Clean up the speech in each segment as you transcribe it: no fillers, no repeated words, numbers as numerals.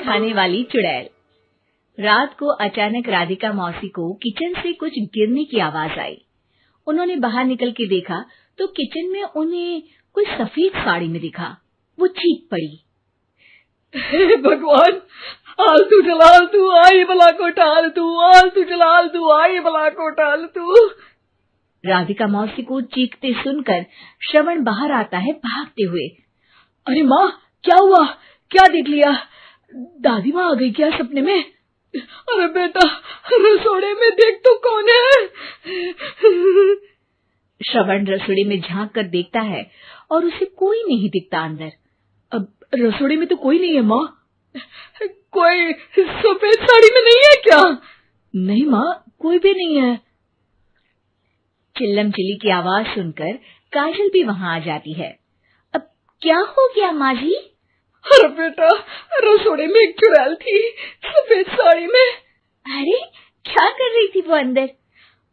खाने वाली चुड़ैल। रात को अचानक राधिका मौसी को किचन से कुछ गिरने की आवाज आई। उन्होंने बाहर निकल के देखा तो किचन में उन्हें कोई सफेद साड़ी में दिखा। वो चीख पड़ी, हे भगवान, आलतू जलाल तू आई भला को टाल तू, आलतू जलाल तू आई भला को टाल तू। राधिका मौसी को चीखते सुनकर श्रवण बाहर आता है भागते हुए। अरे माँ, क्या हुआ? क्या देख लिया? दादी माँ आ गई क्या सपने में? अरे बेटा, रसोड़े में देख तो कौन है? श्रवण रसोड़े में झांक कर देखता है और उसे कोई नहीं दिखता अंदर। अब रसोड़े में तो कोई नहीं है माँ। कोई सफेद साड़ी में नहीं है क्या? नहीं माँ, कोई भी नहीं है। चिल्लम चिल्ली की आवाज सुनकर काजल भी वहां आ जाती है। अब क्या हो गया माँ जी? अरे बेटा, रसोड़े में एक चुड़ैल थी सफेद साड़ी में। अरे क्या कर रही थी वो अंदर?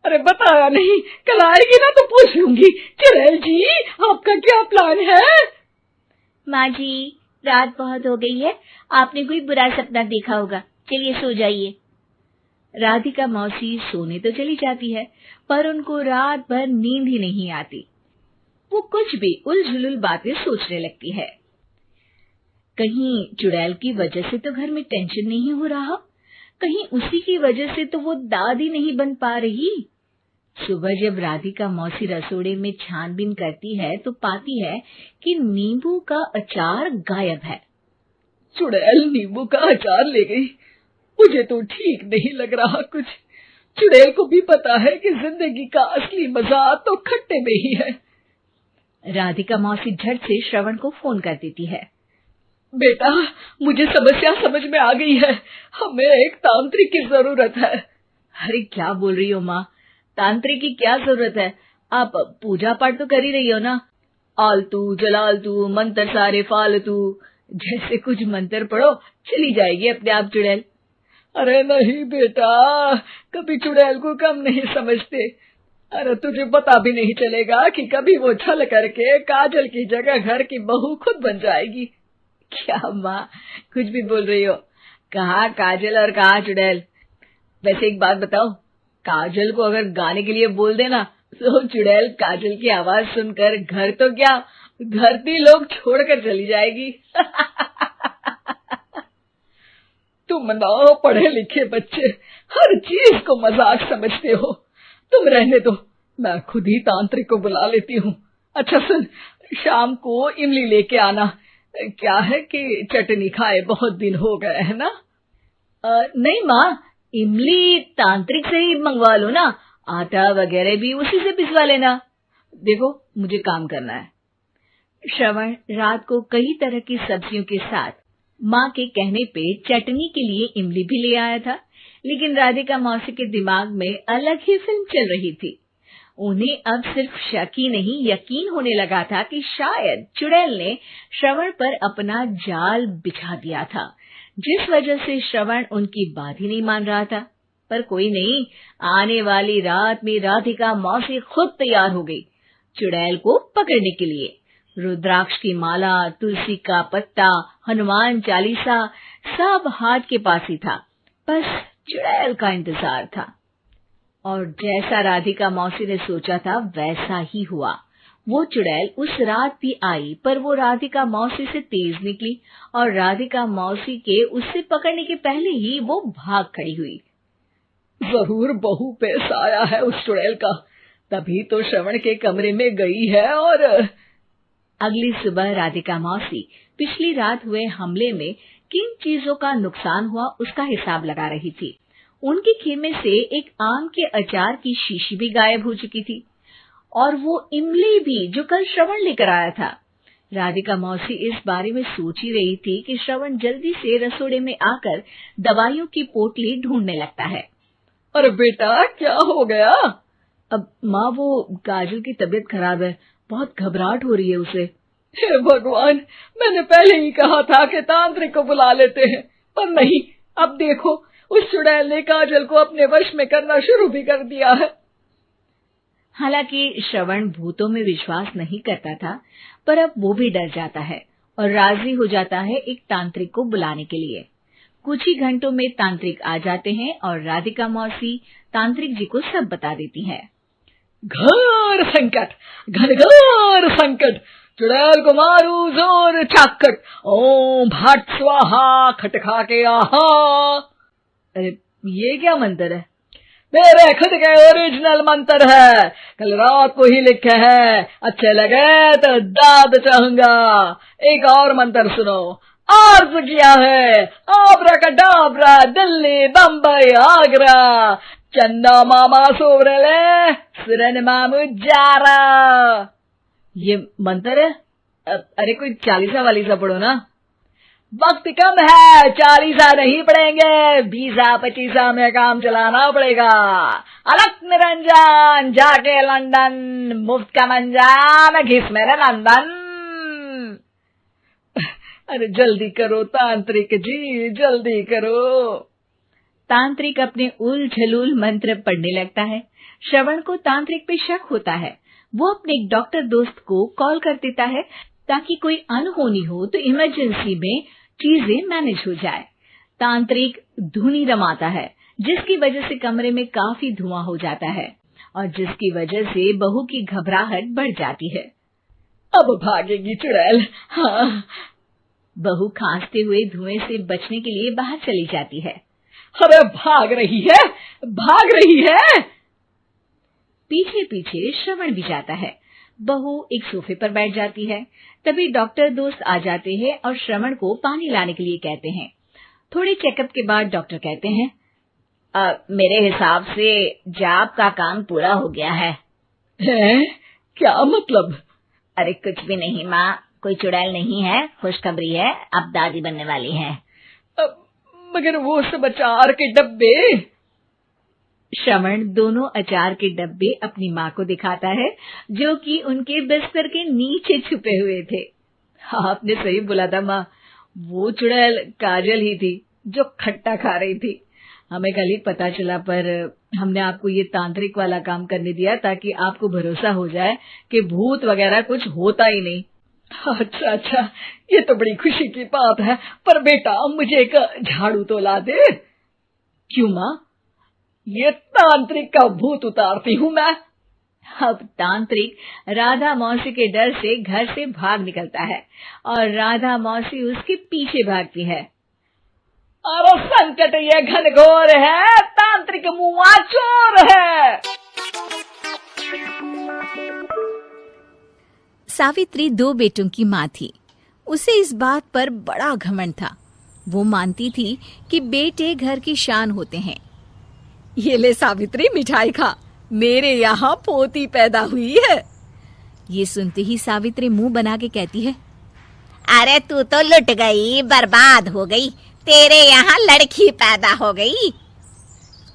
अरे बताया नहीं, कल आएगी ना तो पूछ लूंगी। चुड़ैल जी, आपका क्या प्लान है? माँ जी, रात बहुत हो गई है, आपने कोई बुरा सपना देखा होगा, चलिए सो जाइए। राधिका मौसी सोने तो चली जाती है, पर उनको रात भर नींद ही नहीं आती। वो कुछ भी उलझुल बातें सोचने लगती है। कहीं चुड़ैल की वजह से तो घर में टेंशन नहीं हो रहा, कहीं उसी की वजह से तो वो दादी नहीं बन पा रही। सुबह जब राधिका मौसी रसोड़े में छानबीन करती है तो पाती है कि नींबू का अचार गायब है। चुड़ैल नींबू का अचार ले गई, मुझे तो ठीक नहीं लग रहा कुछ। चुड़ैल को भी पता है कि जिंदगी का असली मजा तो खट्टे में ही है। राधिका मौसी झट से श्रवण को फोन कर देती है। बेटा, मुझे समस्या समझ में आ गई है, हमें एक तांत्रिक की जरूरत है। अरे क्या बोल रही हो माँ, तांत्रिक की क्या जरूरत है? आप पूजा पाठ तो कर ही रही हो ना। आलतू जलालतू मंत्र सारे फालतू जैसे कुछ मंत्र पढ़ो, चली जाएगी अपने आप चुड़ैल। अरे नहीं बेटा, कभी चुड़ैल को कम नहीं समझते। अरे तुझे पता भी नहीं चलेगा कि कभी वो छल करके काजल की जगह घर की बहू खुद बन जाएगी। क्या माँ, कुछ भी बोल रही हो? कहाँ काजल और कहाँ चुड़ैल? वैसे एक बात बताओ, काजल को अगर गाने के लिए बोल देना तो चुड़ैल काजल की आवाज सुनकर घर तो क्या, धरती लोग छोड़कर चली जाएगी। तुम ना पढ़े लिखे बच्चे हर चीज को मजाक समझते हो। तुम रहने दो, मैं खुद ही तांत्रिक को बुला लेती हूँ। अच्छा सुन, शाम को इमली लेके आना। क्या है कि चटनी खाए बहुत दिन हो गए है ना? नहीं माँ, इमली तांत्रिक से ही मंगवा लो ना, आटा वगैरह भी उसी से पिसवा लेना। देखो मुझे काम करना है। श्रवण रात को कई तरह की सब्जियों के साथ माँ के कहने पे चटनी के लिए इमली भी ले आया था, लेकिन राधिका मौसी के दिमाग में अलग ही फिल्म चल रही थी। उन्हें अब सिर्फ शक ही नहीं यकीन होने लगा था कि शायद चुड़ैल ने श्रवण पर अपना जाल बिछा दिया था, जिस वजह से श्रवण उनकी बात ही नहीं मान रहा था। पर कोई नहीं, आने वाली रात में राधिका मौसी खुद तैयार हो गई चुड़ैल को पकड़ने के लिए। रुद्राक्ष की माला, तुलसी का पत्ता, हनुमान चालीसा सब हाथ के पास ही था, बस चुड़ैल का इंतजार था। और जैसा राधिका मौसी ने सोचा था वैसा ही हुआ। वो चुड़ैल उस रात भी आई, पर वो राधिका मौसी से तेज निकली और राधिका मौसी के उससे पकड़ने के पहले ही वो भाग खड़ी हुई। जरूर बहू पे साया है उस चुड़ैल का, तभी तो श्रवण के कमरे में गई है। और अगली सुबह राधिका मौसी पिछली रात हुए हमले में किन चीजों का नुकसान हुआ उसका हिसाब लगा रही थी। उनके खेमे से एक आम के अचार की शीशी भी गायब हो चुकी थी और वो इमली भी जो कल श्रवण लेकर आया था। राधिका मौसी इस बारे में सोच ही रही थी कि श्रवण जल्दी से रसोड़े में आकर दवाइयों की पोटली ढूंढने लगता है। अरे बेटा, क्या हो गया? अब माँ, वो काजल की तबीयत खराब है, बहुत घबराहट हो रही है उसे। हे भगवान, मैंने पहले ही कहा था कि तांत्रिक को बुला लेते हैं, पर नहीं, अब देखो उस चुड़ैल ने काजल को अपने वश में करना शुरू भी कर दिया है। हालांकि श्रवण भूतों में विश्वास नहीं करता था, पर अब वो भी डर जाता है और राजी हो जाता है एक तांत्रिक को बुलाने के लिए। कुछ ही घंटों में तांत्रिक आ जाते हैं और राधिका मौसी तांत्रिक जी को सब बता देती है। घोर संकट, घनघोर संकट, चुड़ैल को मारू जोर चाकट, ओम भट स्वाहा खटखा के आहा। अरे ये क्या मंत्र है? मेरे खुद के ओरिजिनल मंत्र है, कल रात को ही लिखे हैं, अच्छे लगे तो दाद चाहूंगा। एक और मंत्र सुनो। अर्ज किया है आब्राकडाब्रा, दिल्ली बम्बई आगरा, चंदा मामा सोवरले सुरन मामू जारा। ये मंत्र है? अरे कोई 40 वालीसा पढ़ो ना। वक्त कम है, 40 नहीं पड़ेंगे, 20-25 में काम चलाना पड़ेगा। अलक निरंजन जाके लंदन, मुफ्त का मंजान घिस मेरे नंदन। अरे जल्दी करो तांत्रिक जी, जल्दी करो। तांत्रिक अपने उल झलूल मंत्र पढ़ने लगता है। श्रवण को तांत्रिक पे शक होता है। वो अपने एक डॉक्टर दोस्त को कॉल कर देता है ताकि कोई अनहोनी हो तो इमरजेंसी में चीजें मैनेज हो जाए। तांत्रिक धुनी रमाता है, जिसकी वजह से कमरे में काफी धुआं हो जाता है और जिसकी वजह से बहू की घबराहट बढ़ जाती है। अब भागेगी चुड़ैल। हाँ। बहू खांसते हुए धुएं से बचने के लिए बाहर चली जाती है। अरे भाग रही है, भाग रही है। पीछे पीछे श्रवण भी जाता है। बहू एक सोफे पर बैठ जाती है। तभी डॉक्टर दोस्त आ जाते हैं और श्रवण को पानी लाने के लिए कहते हैं। थोड़े चेकअप के बाद डॉक्टर कहते हैं, मेरे हिसाब से जाप का काम पूरा हो गया है। क्या मतलब? अरे कुछ भी नहीं माँ, कोई चुड़ैल नहीं है, खुशखबरी है, अब दादी बनने वाली है। मगर वो सब अचार के डब्बे। श्रवण दोनों अचार के डब्बे अपनी माँ को दिखाता है, जो कि उनके बिस्तर के नीचे छुपे हुए थे। आपने सही बोला था माँ, वो चुड़ैल काजल ही थी जो खट्टा खा रही थी। हमें कल ही पता चला, पर हमने आपको ये तांत्रिक वाला काम करने दिया ताकि आपको भरोसा हो जाए कि भूत वगैरह कुछ होता ही नहीं। अच्छा अच्छा, ये तो बड़ी खुशी की बात है। पर बेटा मुझे एक झाड़ू तो ला दे। क्यों माँ? ये तांत्रिक का भूत उतारती हूँ मैं। अब तांत्रिक राधा मौसी के डर से घर से भाग निकलता है और राधा मौसी उसके पीछे भागती है। अरे संकट ये घनघोर है, तांत्रिक मुआ चोर है। सावित्री 2 बेटों की माँ थी। उसे इस बात पर बड़ा घमंड था। वो मानती थी कि बेटे घर की शान होते हैं। ये ले सावित्री, मिठाई खा, मेरे यहाँ पोती पैदा हुई है। ये सुनते ही सावित्री मुंह बना के कहती है, अरे तू तो लुट गई, बर्बाद हो गई, तेरे यहाँ लड़की पैदा हो गई।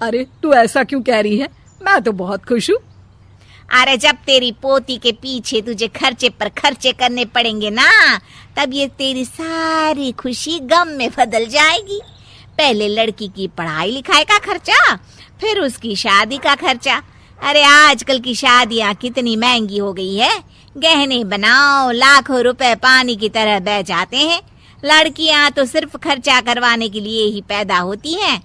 अरे तू ऐसा क्यों कह रही है? मैं तो बहुत खुश हूँ। अरे जब तेरी पोती के पीछे तुझे खर्चे पर खर्चे करने पड़ेंगे ना, तब ये तेरी सारी खुशी गम में बदल जाएगी। पहले लड़की की पढ़ाई लिखाई का खर्चा, फिर उसकी शादी का खर्चा। अरे आजकल की शादियाँ कितनी महंगी हो गई है। गहने बनाओ, लाखों रुपए पानी की तरह बह जाते हैं। लड़कियाँ तो सिर्फ खर्चा करवाने के लिए ही पैदा होती हैं।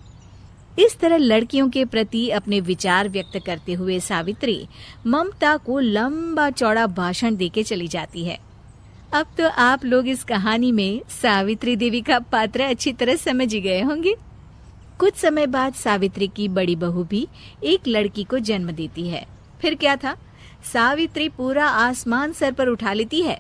इस तरह लड़कियों के प्रति अपने विचार व्यक्त करते हुए सावित्री ममता को लंबा चौड़ा भाषण देके चली जाती है। अब तो आप लोग इस कहानी में सावित्री देवी का पात्र अच्छी तरह समझ ही गए होंगे। कुछ समय बाद सावित्री की बड़ी बहू भी एक लड़की को जन्म देती है। फिर क्या था, सावित्री पूरा आसमान सर पर उठा लेती है।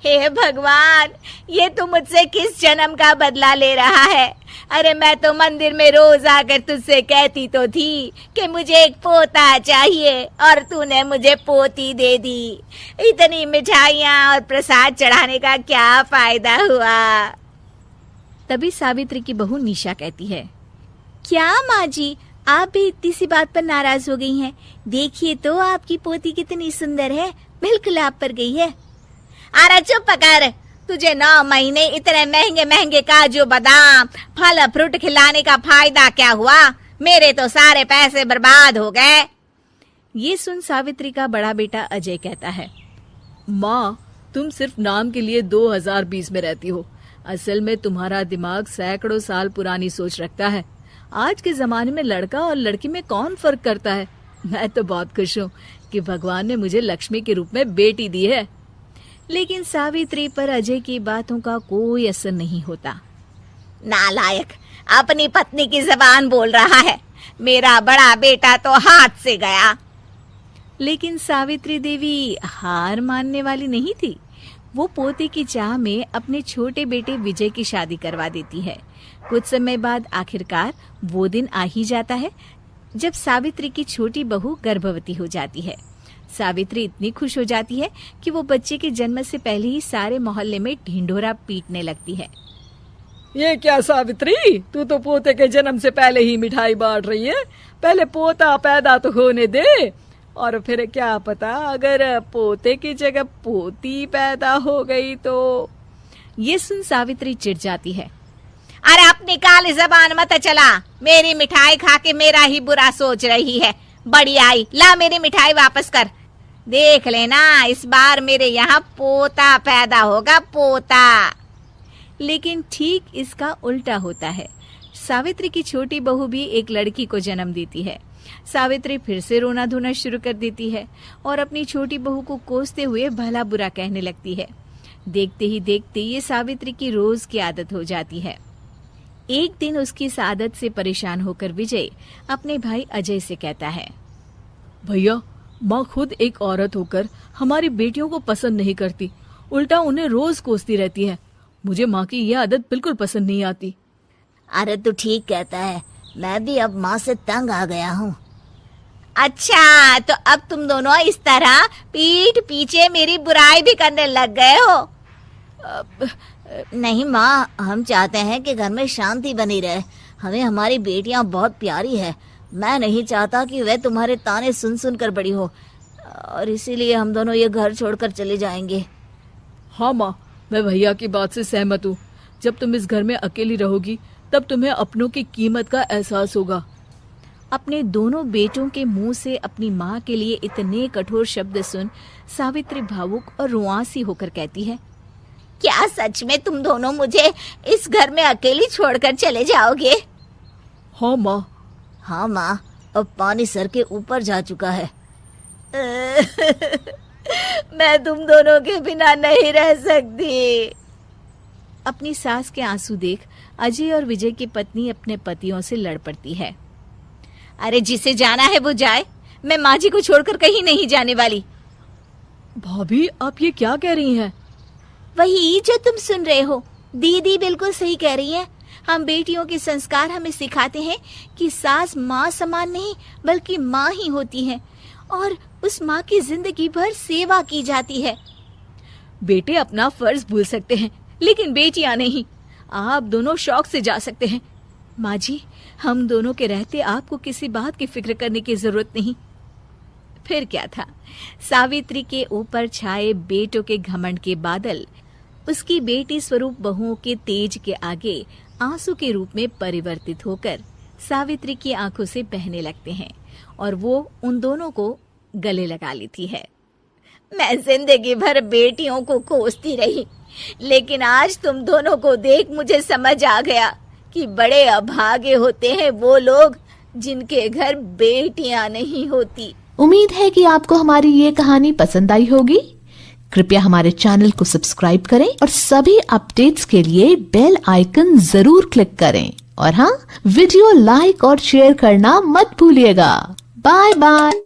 हे भगवान, ये तू मुझसे किस जन्म का बदला ले रहा है? अरे मैं तो मंदिर में रोज आकर तुझसे कहती तो थी कि मुझे एक पोता चाहिए, और तूने मुझे पोती दे दी। इतनी मिठाइयाँ और प्रसाद चढ़ाने का क्या फायदा हुआ? तभी सावित्री की बहू निशा कहती है, क्या माँ जी, आप भी इतनी सी बात पर नाराज हो गई हैं? देखिए तो आपकी पोती कितनी सुंदर है, बिल्कुल आप पर गई है। अरे चुप कर, तुझे 9 महीने इतने महंगे महंगे काजू बादाम फल फ्रूट खिलाने का फायदा क्या हुआ? मेरे तो सारे पैसे बर्बाद हो गए। ये सुन सावित्री का बड़ा बेटा अजय कहता है, माँ, तुम सिर्फ नाम के लिए 2020 में रहती हो, असल में तुम्हारा दिमाग सैकड़ों साल पुरानी सोच रखता है। आज के जमाने में लड़का और लड़की में कौन फर्क करता है। मैं तो बहुत खुश हूँ कि भगवान ने मुझे लक्ष्मी के रूप में बेटी दी है। लेकिन सावित्री पर अजय की बातों का कोई असर नहीं होता। नालायक, अपनी पत्नी की जबान बोल रहा है। मेरा बड़ा बेटा तो हाथ से गया। लेकिन सावित्री देवी हार मानने वाली नहीं थी। वो पोते की चाह में अपने छोटे बेटे विजय की शादी करवा देती है। कुछ समय बाद आखिरकार वो दिन आ ही जाता है जब सावित्री की छोटी बहू गर्भवती हो जाती है। सावित्री इतनी खुश हो जाती है कि वो बच्चे के जन्म से पहले ही सारे मोहल्ले में ढिंढोरा पीटने लगती है। ये क्या सावित्री, तू तो पोते के जन्म से पहले ही मिठाई बांट रही है। पहले पोता पैदा तो होने दे, और फिर क्या पता अगर पोते की जगह पोती पैदा हो गई तो। ये सुन सावित्री चिढ़ जाती है। अरे अपनी काली जबान मत चला। मेरी मिठाई खा के मेरा ही बुरा सोच रही है। बड़ी आई, ला मेरी मिठाई वापस कर। देख लेना, इस बार मेरे यहाँ पोता पैदा होगा, पोता। लेकिन ठीक इसका उल्टा होता है। सावित्री की छोटी बहू भी एक लड़की को जन्म देती है। सावित्री फिर से रोना धोना शुरू कर देती है और अपनी छोटी बहू को कोसते हुए भला बुरा कहने लगती है। देखते ही देखते ये सावित्री की रोज की आदत हो जाती है। एक दिन उसकी इस आदत से परेशान होकर विजय अपने भाई अजय से कहता है, भैया, माँ खुद एक औरत होकर हमारी बेटियों को पसंद नहीं करती, उल्टा उन्हें रोज कोसती रहती है। मुझे माँ की यह आदत बिल्कुल पसंद नहीं आती। अरे तू ठीक कहता है, मैं भी अब माँ से तंग आ गया हूँ। अच्छा, तो अब तुम दोनों इस तरह पीठ पीछे मेरी बुराई भी करने लग गए हो। नहीं माँ, हम चाहते हैं कि घर में शांति बनी रहे। हमें हमारी बेटियाँ बहुत प्यारी है। मैं नहीं चाहता कि वह तुम्हारे ताने सुन सुन कर बड़ी हो, और इसीलिए हम दोनों ये घर छोड़कर चले जाएंगे। हाँ माँ, मैं भैया की बात से सहमत हूँ। जब तुम इस घर में अकेली रहोगी तब तुम्हें अपनों की कीमत का एहसास होगा। अपने दोनों बेटों के मुंह से अपनी माँ के लिए इतने कठोर शब्द सुन सावित्री भावुक और रुआंसी होकर कहती है, क्या सच में तुम दोनों मुझे इस घर में अकेली छोड़कर चले जाओगे? हाँ माँ। हाँ माँ, अब पानी सर के ऊपर जा चुका है। मैं तुम दोनों के बिना नहीं रह सकती। अपनी सास के आंसू देख अजय और विजय की पत्नी अपने पतियों से लड़ पड़ती है। अरे जिसे जाना है वो जाए, मैं माँ जी को छोड़कर कहीं नहीं जाने वाली। भाभी, आप ये क्या कह रही हैं? वही जो तुम सुन रहे हो। दीदी बिल्कुल सही कह रही है। हम बेटियों के संस्कार हमें सिखाते हैं कि सास माँ समान नहीं बल्कि माँ ही होती है, और उस माँ की जिंदगी भर सेवा की जाती है। बेटे अपना फर्ज भूल सकते हैं, लेकिन बेटियां नहीं। आप दोनों शौक से जा सकते हैं। माँ जी, हम दोनों के रहते आपको किसी बात की फिक्र करने की जरूरत नहीं। फिर क्या था, सावित्री के ऊपर छाए बेटों के घमंड के बादल उसकी बेटी स्वरूप बहुओं के तेज के आगे आंसू के रूप में परिवर्तित होकर सावित्री की आंखों से बहने लगते हैं और वो उन दोनों को गले लगा लेती है। मैं जिंदगी भर बेटियों को कोसती रही, लेकिन आज तुम दोनों को देख मुझे समझ आ गया कि बड़े अभागे होते हैं वो लोग जिनके घर बेटियां नहीं होती। उम्मीद है कि आपको हमारी ये कहानी पसंद आई होगी। कृपया हमारे चैनल को सब्सक्राइब करें और सभी अपडेट्स के लिए बेल आइकन जरूर क्लिक करें। और हाँ, वीडियो लाइक और शेयर करना मत भूलिएगा। Bye bye.